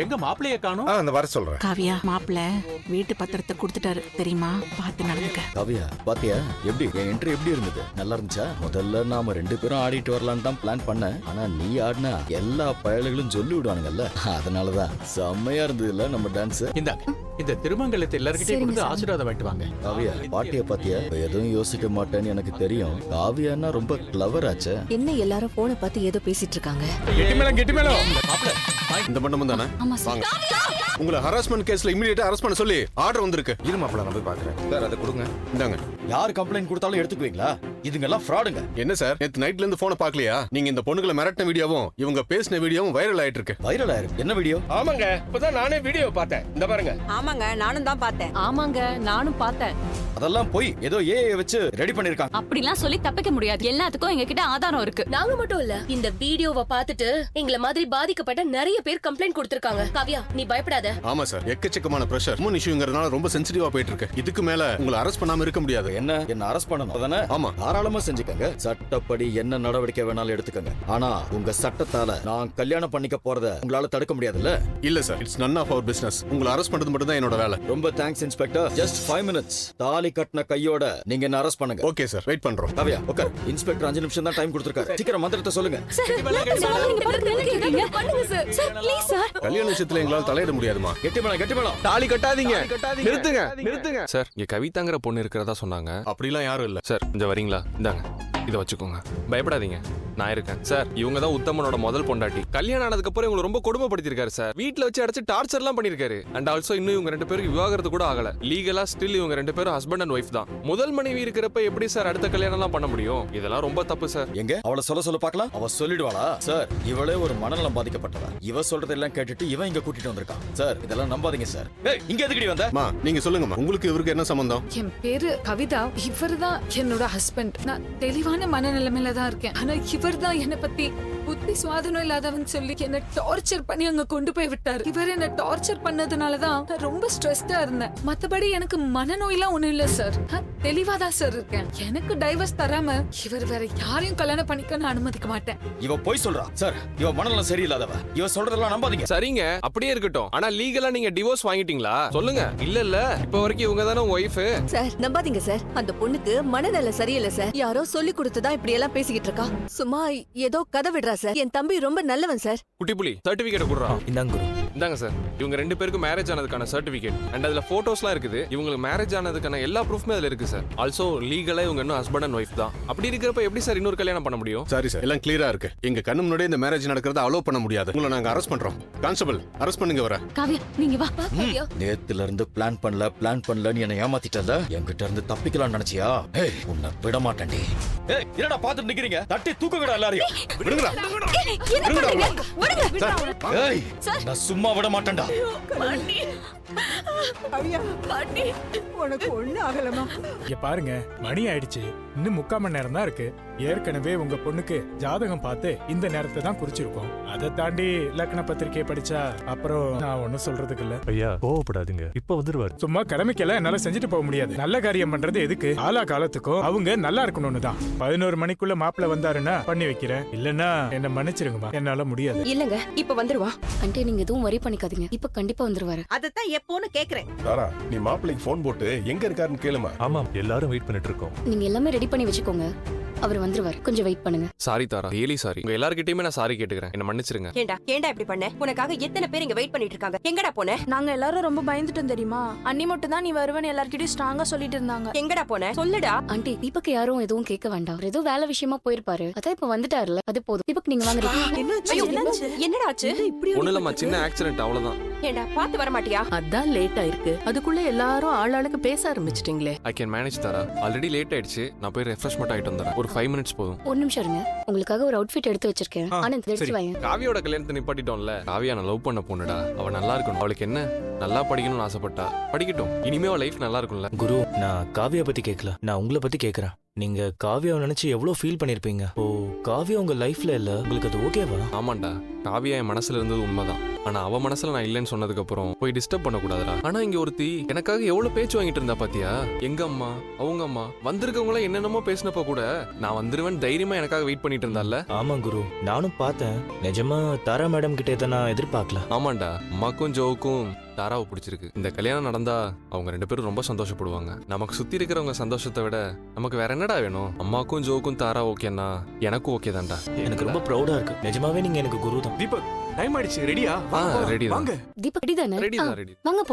எங்க மாப்பிள்ளைய காணோம்? அந்த வர சொல்றேன். காவியா, மாப்பிள்ள வீட்டு பத்திரத்தை கொடுத்துட்டாரு தெரியுமா? பார்த்து நடந்துக்க. காவியா பாத்தியா எப்படி என் என்ட்ரி எப்படி இருந்தது? நல்லா இருந்துச்சா? முதல்ல நாம 2 பேரும் ஆடிட்டு வரலான்னு தான் பிளான் பண்ணேன். ஆனா நீ ஆடினா எல்லா பயல்களும் சொல்லி விடுவானுங்கல்ல, அதனாலதான் செம்மையா இருந்தது இல்ல நம்ம டான்ஸ். இந்தாங்க, இந்த திருமங்கலத்தை எல்லார்கிட்டயும் கொடுத்து ஆசீர்வாதம் வாங்கிட்டு வாங்க. காவியா பாட்டிய பாத்தியா? எதுவும் யோசிக்க மாட்டேன்னு எனக்கு தெரியும். காவியானா ரொம்ப கிளவர் ஆச்சே. என்ன எல்லாரும் போனை பார்த்து ஏதோ பேசிட்டு இருக்காங்க. கெட்டி மேளம் மாப்பிள்ளை இந்த மண்டபம் தானே? வாங்க. உங்களை ஹராஸ்மெண்ட் கேஸ்ல இமிடியேட்டா அரெஸ்ட் பண்ண சொல்லி ஆர்டர் வந்திருக்கு. இரு மாப்பிள்ள, நான் போய் பாக்குறேன். சார் அதை கொடுங்க. இந்தாங்க. யார் கம்ப்ளைண்ட் கொடுத்தாலும் எடுத்துக்குவீங்களா? இதுங்கெல்லாம் ஃப்ராடுங்க. என்ன சார், நேத்து நைட்ல இருந்து போனை பாக்கலையா? நீங்க இந்த பொண்ணுகளை மிரட்டின வீடியோவும் இவங்க பேசின வீடியோவும் வைரல் ஆயிட்டு இருக்கு. வைரல் ஆயிருக்கு? என்ன வீடியோ? ஆமாங்க, இப்பதான் நானே வீடியோ பார்த்தேன். இந்த பாருங்க. ஆமாங்க, நானும் தான் பார்த்தேன். ஆமாங்க, நானும் பார்த்தேன். அதெல்லாம் போய் ஏதோ ஏஐ வச்சு ரெடி பண்ணிருக்காங்க. அப்படிலாம் சொல்லி தப்பிக்க முடியாது. எல்லாத்துக்கும் எங்க கிட்ட ஆதாரம் இருக்கு. நாங்க மட்டும் இல்ல, இந்த வீடியோவை பார்த்துட்டு எங்கள மாதிரி பாதிக்கப்பட்ட நிறைய பேர் கம்ப்ளைண்ட் கொடுத்திருக்காங்க. காவியா, நீ பயப்படாத. ஆமா சார், எக்கச்சக்கமான பிரஷர் மூணு இஷ்யூங்கிறதுனால ரொம்ப சென்சிட்டிவா போயிட்டு இருக்கு. இதுக்கு மேல உங்களை அரெஸ்ட் பண்ணாம இருக்க முடியாது. என்ன அரெஸ்ட் பண்ணணும் அதானே? ஆமா, தாராளமா செஞ்சுக்கங்க. சட்டப்படி என்ன நடவடிக்கை வேணாலும் எடுத்துக்கங்க. ஆனா உங்க சட்டத்தால நான் கல்யாணம் பண்ணிக்க போறத உங்களால தடுக்க முடியாதுல்ல? இல்ல sir, it's none of our business. உங்களை அரெஸ்ட் பண்றது மட்டும் தான் என்னோட வேலை. ரொம்ப தேங்க்ஸ் இன்ஸ்பெக்டர். Just 5 minutes. தாலி கட்டின கையோட நீங்க என்ன அரெஸ்ட் பண்ணுங்க. ஓகே சார், வெயிட் பண்றோம். காவியா உட்கார். இன்ஸ்பெக்டர் 5 நிமிஷம் தான் டைம் கொடுத்திருக்காரு. சீக்கிரம் மந்திரத்தை சொல்லுங்க. கல்யாண விஷயத்துல எங்களால தலையிட முடியாதுமா. கெட்டி மேளம். தாலி கட்டாதீங்க. நிறுத்துங்க. சார், இங்க கவிதாங்கிற பொண்ணு இருக்கிறதா சொன்னாங்க. அப்படிலாம் யாரும் இல்ல சார், கொஞ்சம் வரீங்களா? இந்தாங்க, இதை வச்சுக்கோங்க. பயப்படாதீங்க, நான் இருக்கேன். சார், இவங்க தான் உத்தமனோட முதல் பொண்டாட்டி. கல்யாணம் ஆனதுக்கு அப்புறம் இவங்க ரொம்ப கொடுமைப்படுத்திருக்காரு சார். வீட்டுல வச்சு அடைச்சு டார்ச்சர்லாம் பண்ணிருக்காரு. அண்ட் ஆல்சோ இன்னும் இவங்க 2 பேருக்கு விவாகரத்து கூட ஆகல. லீகலா ஸ்டில் இவங்க 2 பேரும் ஹஸ்பண்ட் அண்ட் ஒய்ஃப் தான். முதல் மனைவி இருக்கிறப்ப எப்படி சார் அடுத்த கல்யாணம் எல்லாம் பண்ண முடியும்? இதெல்லாம் ரொம்ப தப்பு சார். எங்க அவளை சொல்ல பார்க்கலாம். அவ சொல்லிடுவாளா? சார், இவளே ஒரு மனநலம் பாதிக்கப்பட்டவ. இவ சொல்றதெல்லாம் கேட்டுட்டு இவன் இங்க கூட்டிட்டு வந்திருக்கான். சார், இதெல்லாம் நம்பாதீங்க சார். இங்க எதுக்கு வந்த? நீங்க சொல்லுங்கம்மா, உங்களுக்கு இவருக்கு என்ன சம்பந்தம்? என் பேரு கவிதா. இவர்தான் என்னோட ஹஸ்பண்ட். நான் தெளிவான மனநிலைமையில தான் இருக்கேன். ஆனா இவர்தான் என்ன பத்தி புத்தி சுவாதனம் இல்லாதவன் சொல்லி என்ன டார்ச்சர் பண்ணி அங்க கொண்டு போய் விட்டாரு. இவர் என்ன டார்ச்சர் பண்ணதுனாலதான் நான் ரொம்ப ஸ்ட்ரெஸ்டா இருந்தேன். மத்தபடி எனக்கு மனநோயெல்லாம் ஒண்ணும் இல்ல சார். நான் தெளிவா தான் சார் இருக்கேன். எனக்கு டைவர்ஸ் தராம இவர் வேற யாரையும் கல்யாணம் பண்ணிக்க நான் அனுமதிக்க மாட்டேன். இவ போய் சொல்றா. சார், இவ மனநலம் சரியில்லாதவ. இவ சொல்றதெல்லாம் நம்பாதீங்க. சரிங்க, அப்படியே இருக்கட்டும். ஆனா லீகலா நீங்க டிவோர்ஸ் வாங்கிட்டீங்களா? சொல்லுங்க. இல்ல இப்ப வரைக்கும் இவங்க தானே உங்க ஒய்ஃப். சார், நம்பாதீங்க சார். அந்த பொண்ணுக்கு மனநல சரியில்லை சார். யாரோ சொல்லி கொடுத்துதான் இப்படி எல்லாம் பேசிக்கிட்டு இருக்கா. சும்மா ஏதோ கதை விடுறா சார். என் தம்பி ரொம்ப நல்லவன் சார். குட்டிப்புலி, சர்டிபிகேட் குடுறா. இந்தாங்க சார், இவங்க 2 பேருக்கும் மேரேஜ் ஆனதுக்கான சர்டிபிகேட். அண்ட் அதுல போட்டோஸ்லாம் இருக்குது. இவங்களுக்கு மேரேஜ் ஆனதுக்கான எல்லா ப்ரூஃப்மே அதுல இருக்கு சார். ஆல்சோ லீகலா இவங்க இன்னும் ஹஸ்பண்ட் அண்ட் ஒய்ஃப் தான். அப்படி இருக்கிறப்ப எப்படி சார் இன்னொரு கல்யாணம் பண்ண முடியும்? சாரி சார், எல்லாம் கிளியரா இருக்கு. எங்க கண்ணு முன்னாடியே இந்த மேரேஜ் நடக்கிறத அலோ பண்ண முடியாது. உங்களை நாங்க அரெஸ்ட் பண்றோம். கான்ஸ்டபிள், அரெஸ்ட் பண்ணுங்க வர. காவியா, நீங்க வா. நேத்துல இருந்து பிளான் பண்ணலன்னு என்ன ஏமாத்திட்டல. என்கிட்ட இருந்து தப்பிக்கலாம் நினைச்சியா? உன்னை விட மாட்டேன்டி. என்னடா பாத்துட்டு நிக்கிறீங்க? தட்டி தூக்குங்கடா எல்லாரையும். விடுங்கடா. நான் சும்மா விட மாட்டேன்டா. உனக்கு ஒண்ணு ஆகலமா? இங்க பாருங்க, மணி ஆயிடுச்சு. இன்னும் 3/4 மணி நேரம் தான் இருக்கு. ஏற்கனவே உங்க பொண்ணுக்கு ஜாதகம் பார்த்து இந்த நேரத்தை தான் குறிச்சிருக்கோம். அதை தாண்டி லக்ன பத்திரிகையை படிச்சா அப்புறம் நான் ஒன்னும் சொல்றதுக்கு இல்ல. ஐயா, கோவப்படாதீங்க, இப்ப வந்துருவாரு. சும்மா கடமைக்கெல்லாம் என்னால செஞ்சுட்டு போக முடியாது. நல்ல காரியம் பண்றது எதுக்கு? ஆலா காலத்துக்கும் அவங்க நல்லா இருக்கணும்னு தான். 11 மணிக்குள்ள மாப்பிள்ள வந்தாருன்னா பண்ணி வைக்கிறேன். இல்லன்னா என்ன மன்னிச்சிருங்கம்மா, என்னால முடியாது. இல்லங்க, இப்ப வந்துருவா. ஆண்டி, நீங்க எதுவும் வரி பண்ணிக்காதீங்க. இப்ப கண்டிப்பா வந்துருவாரு. அதத்தான் எப்போன்னு கேக்குறேன். தாரா, நீ மாப்பிள்ளைக்கு போன் போட்டு எங்க இருக்காருன்னு கேளுமா. ஆமா, எல்லாரும் வெயிட் பண்ணிட்டு இருக்கோம். நீங்க எல்லாமே ரெடி பண்ணி வச்சுக்கோங்க. அவர் வந்துருவாரு, கொஞ்சம் வெயிட் பண்ணுங்க. சாரி தாரா, ரியலி சாரி. உங்க எல்லார்கிட்டயுமே நான் சாரி கேட்டுக்கிறேன். என்ன மன்னிச்சிருங்க. ஏண்டா இப்படி பண்ண? உனக்காக எத்தனை பேர் இங்க வெயிட் பண்ணிட்டு இருக்காங்க. எங்கடா போன? நாங்க எல்லாரும் ரொம்ப பயந்துட்டோம் தெரியுமா? அண்ணி மட்டும் தான் நீ வருவன்னு எல்லார்கிட்டயும் ஸ்ட்ராங்கா சொல்லிட்டு இருந்தாங்க. எங்கடா போன? சொல்லுடா. ஆண்டி, தீபக் யாரும் எதுவும் கேட்க வேண்டாம். அவர் ஏதோ வேலை விஷயமா போயிருப்பாரு. அதான் இப்ப வந்துட்டாருல, அது போதும். தீபக், நீங்க வாங்க. என்னடா ஆச்சு? ஒண்ணுலமா, சின்ன ஆக்சிடென்ட், அவ்வளவுதான். ஏண்டா பாத்து வர மாட்டியா? அதான் லேட் ஆயிருக்கு. அதுக்குள்ள எல்லாரும் ஆளாளுக்கு பேச ஆரம்பிச்சிட்டீங்களே. I can manage Tara. Already late ஆயிடுச்சு. நான் போய் ரெஃப்ரெஷ்மெண்ட் ஆயிட்டு வந்துறேன். ஒரு 5 minutes போதும். ஒரு நிமிஷம் இருங்க, உங்களுக்காக ஒரு அவுட்ஃபிட் எடுத்து வச்சிருக்கேன். ஆனந்த், எடுத்து வாங்க. காவியோட கல்யாணத்தை நிப்பாட்டிட்டோம்ல. காவியா நான் லவ் பண்ண பொண்ணுடா. அவ நல்லா இருக்கணும். அவளுக்கு என்ன, நல்லா படிக்கணும்னு ஆசைப்பட்டா. படிக்கட்டும். இனிமே அவ லைஃப் நல்லா இருக்கும்ல. குரு, நான் காவியா பத்தி கேட்கல, நான் உங்களை பத்தி கேட்கறேன். நீங்க காவியாவை நினைச்சு எவ்வளவு ஃபீல் பண்ணிருப்பீங்க. ஓ காவியா உங்க லைஃப்ல இல்ல, உங்களுக்கு அது ஓகேவா? ஆமாண்டா, காவியா என் மனசுல இருந்தது உண்மைதான். ஆனா அவ மனசுல நான் இல்லைன்னு சொன்னதுக்கு அப்புறம் போய் டிஸ்டர்ப் பண்ண கூடாதுடா. ஆனா இங்க ஒருத்தி எனக்காக எவ்வளவு பேச்சு வாங்கிட்டு இருந்தா பாத்தியா? எங்க அம்மா, அவங்க அம்மா, வந்திருக்கவங்கள என்னென்னமோ பேசினப்ப கூட நான் வந்துருவேன் தைரியமா எனக்காக வெயிட் பண்ணிட்டு இருந்தால. ஆமா குரு, நானும் பார்த்தேன். நிஜமா தாரா மேடம் கிட்ட இதை நான் எதிர்பார்க்கல. ஆமாண்டா, அம்மாக்கும் ஜோவுக்கும் தாராவை பிடிச்சிருக்கு. இந்த கல்யாணம் நடந்தா அவங்க 2 பேரும் ரொம்ப சந்தோஷப்படுவாங்க. நமக்கு சுத்தி இருக்கிறவங்க சந்தோஷத்தை விட நமக்கு வேற என்னடா வேணும்? அம்மாக்கும் ஜோவுக்கும் தாரா ஓகேன்னா எனக்கும் ஓகே தான்டா. எனக்கு ரொம்ப ப்ரௌடா இருக்கு. நிஜமாவே நீங்க எனக்கு குரு தான். தீபக் டைம் ஆயிடுச்சு, ரெடியா? ரெடி தான். தீபக் ரெடி தானே? ரெடி தான், ரெடி. வாங்க போலாம்.